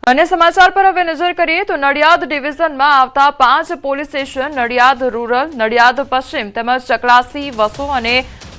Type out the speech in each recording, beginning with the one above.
अन्य समाचार पर हवे नजर करिए तो नडियाद डिविजन में आवता 5 police station Nadiad rural, Nadiad पश्चिम तेमज चकलासी, वसो और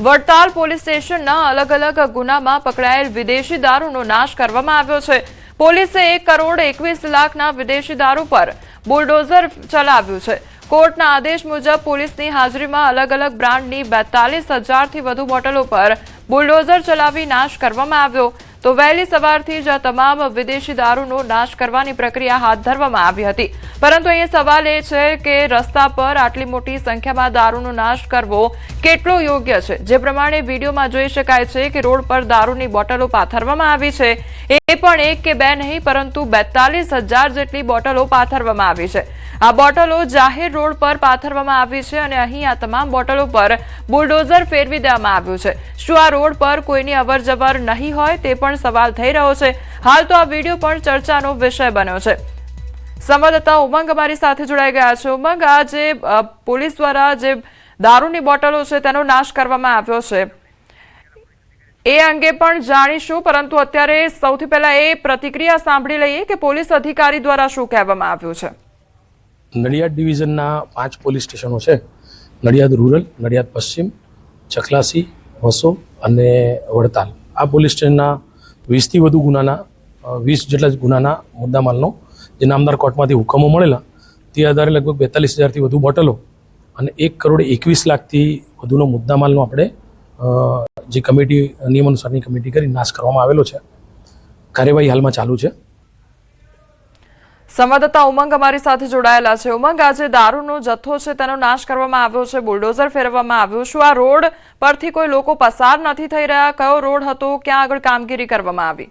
वडताल पोलीस स्टेशन अलग अलग गुना में पकड़ाયેલ विदेशी दारूनो नाश करवामां આવ્યો છે। પોલીસે 1 કરોડ 21 લાખના વિદેશી દારૂ પર બુલડોઝર ચલાવ્યું છે। કોર્ટના આદેશ મુજબ પોલીસની હાજરીમાં અલગ અલગ બ્રાન્ડની 42,000થી વધુ બોટલો પર બુલડોઝર ચલાવી નાશ કરવામાં આવ્યો। तो वहेली सवारथी ज तमाम विदेशी दारूनो नाश करवानी प्रक्रिया हाथ धरवामां आवी हती, परंतु अहींया सवाल ए छे के रस्ता पर आटली मोटी संख्यामां दारूनो नाश करवो केटलो योग्य छे। जे प्रमाणे विडियोमां जोई शकाय छे के रोड पर दारूनी बोटलो पाथरवामां आवी छे, ए पण 1 के 2 नहीं परंतु 42,000 जेटली बोटलो पाथरवामां आवी छे। आ बोटलो जाहेर रोड पर पाथरवामां आवी छे अने અહીં આ તમામ બોટલો પર બુલડોઝર ફેરવી દેવામાં આવ્યું છે। શું આ રોડ પર કોઈની અવરજવર નહીં હોય તે પણ સવાલ થઈ રહ્યો છે। હાલ તો આ વિડિયો પણ ચર્ચાનો વિષય બન્યો છે। સંવાદદાતા ઉમંગ અમારી સાથે જોડાઈ ગયા છે। ઉમંગ, આ જે પોલીસ દ્વારા જે દારૂની બોટલો છે તેનો નાશ કરવામાં આવ્યો છે એ અંગે પણ જાણીશું, પરંતુ અત્યારે સૌથી પહેલા એ પ્રતિક્રિયા સાંભળી લઈએ કે પોલીસ અધિકારી દ્વારા શું કહેવામાં આવ્યું છે। नडियाद डिविजन 5 पोलीस स्टेशनों है। नडियाद रूरल, नडियाद पश्चिम, चकलासी, वसो और वडताल। आ पोलीस स्टेशन 20 थी वधु गुनाना 20 जेटला गुनाना मुद्दामालनो जे नामदार कोर्टमांथी हुकमो मळेला ते आधारे लगभग 42,000 थी वधु बोटलो और 1 करोड़ 21 लाख थी वधुनो मुद्दामालनो आपणे जे कमिटी नियमानुसारनी कमिटी करी नाश करवामां आवेलो छे। कार्यवाही हालमां चालू छे। संवाददाता उमंग अमारी साथे जोड़ाયેલા છે। उमंग, आज दारूनो जथ्थो छे तेनो नाश करवामां આવ્યો છે, बुलडोઝर फेरवવામાં આવ્યું। શું આ રોડ પરથી કોઈ લોકો પસાર નથી થઈ રહ્યા? કયો રોડ હતો? ક્યાં આગળ કામગીરી કરવામાં આવી?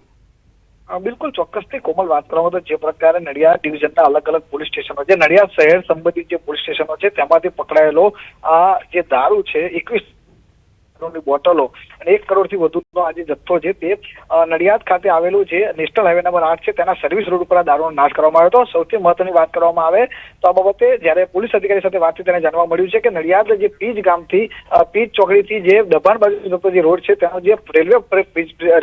बिल्कुल चौक्कसथी कोमल बात करो तो जे प्रकारे नडियाद डिविजन अलग अलग पोलीस स्टेशनों जे नडियाद शहर संबंधित जे पोलीस स्टेशनों छे तेमांथी पकड़ायेलो आ जे दारू छे 21 बोटलो 1 करोड़ थी वधुनो आज जत्थो छे ते नडियाद खाते आवेलू छे। नेशनल हाईवे नंबर 8 छे तेना सर्विस रोड पर दारूनो नाश करवामां आव्यो हतो। सौथी महत्वनी वात करवामां आवे तो आ बाबते ज्यारे पोलीस अधिकारी साथे वातचीत तेने जाणवा मळ्युं छे के नडियाद जे पीज गामथी पीज ચોકડીથી જે દબાણ બાજુ જતો જે રોડ છે તેનો જે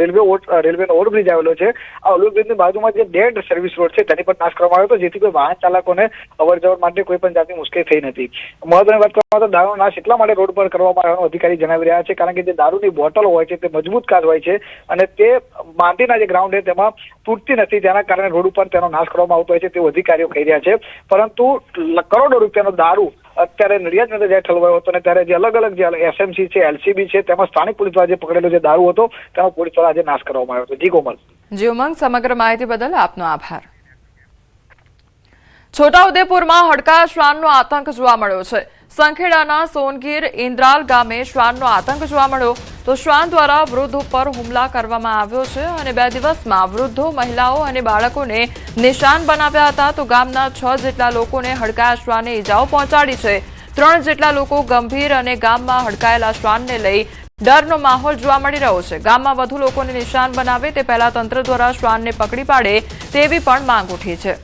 રેલવેનો ઓવરબ્રિજ આવેલો છે આ ઓવરબ્રિજની બાજુમાં જે ડેડ સર્વિસ રોડ છે તેની પર નાશ કરવામાં આવ્યો હતો, જેથી કોઈ વાહન ચાલકોને અવરજવર માટે કોઈ પણ જાતની મુશ્કેલી થઈ નથી। મહત્વની વાત કરવામાં તો દારૂનો નાશ એટલા માટે રોડ પર કરવામાં આવ્યાનો અધિકારી જણાવી રહ્યા છે કારણ કે જે દારૂની બોટલો હોય છે તે મજબૂત કાચ હોય છે અને તે માંડીના જે ગ્રાઉન્ડ છે તેમાં તૂટતી નથી, તેના કારણે રોડ ઉપર તેનો નાશ કરવામાં આવતો હોય છે તેવું અધિકારીઓ કહી રહ્યા છે। પરંતુ કરોડો રૂપિયાનો દારૂ અત્યારે નડિયાદની અંદર જ્યારે ઠલવાયો હતો અને ત્યારે જે અલગ અલગ જે એસએમસી છે, એલસીબી છે, તેમાં સ્થાનિક પોલીસ દ્વારા જે પકડેલો જે દારૂ હતો તેનો પોલીસ દ્વારા આજે નાશ કરવામાં આવ્યો હતો। જી કોમલ। જી ઉમંગ, સમગ્ર માહિતી બદલ આપનો આભાર। છોટાઉદેપુરમાં હડકા શ્વાનનો આતંક જોવા મળ્યો છે। સંખેડાના સોનગીર ઇન્દ્રાલ ગામે શ્વાનનો આતંક જોવા મળ્યો તો શ્વાન દ્વારા વૃદ્ધ ઉપર હુમલા કરવામાં આવ્યો છે અને 2 દિવસમાં વૃદ્ધો, મહિલાઓ અને બાળકોને નિશાન બનાવ્યા હતા। તો ગામના 6 જેટલા લોકોને હડકાયા શ્વાને ઈજાઓ પહોંચાડી છે। 3 જેટલા લોકો ગંભીર અને ગામમાં હડકાયેલા શ્વાનને લઈ ડરનો માહોલ જોવા મળી રહ્યો છે। ગામમાં વધુ લોકોને નિશાન બનાવે તે પહેલા તંત્ર દ્વારા શ્વાનને પકડી પાડે તેવી પણ માંગ ઉઠી છે।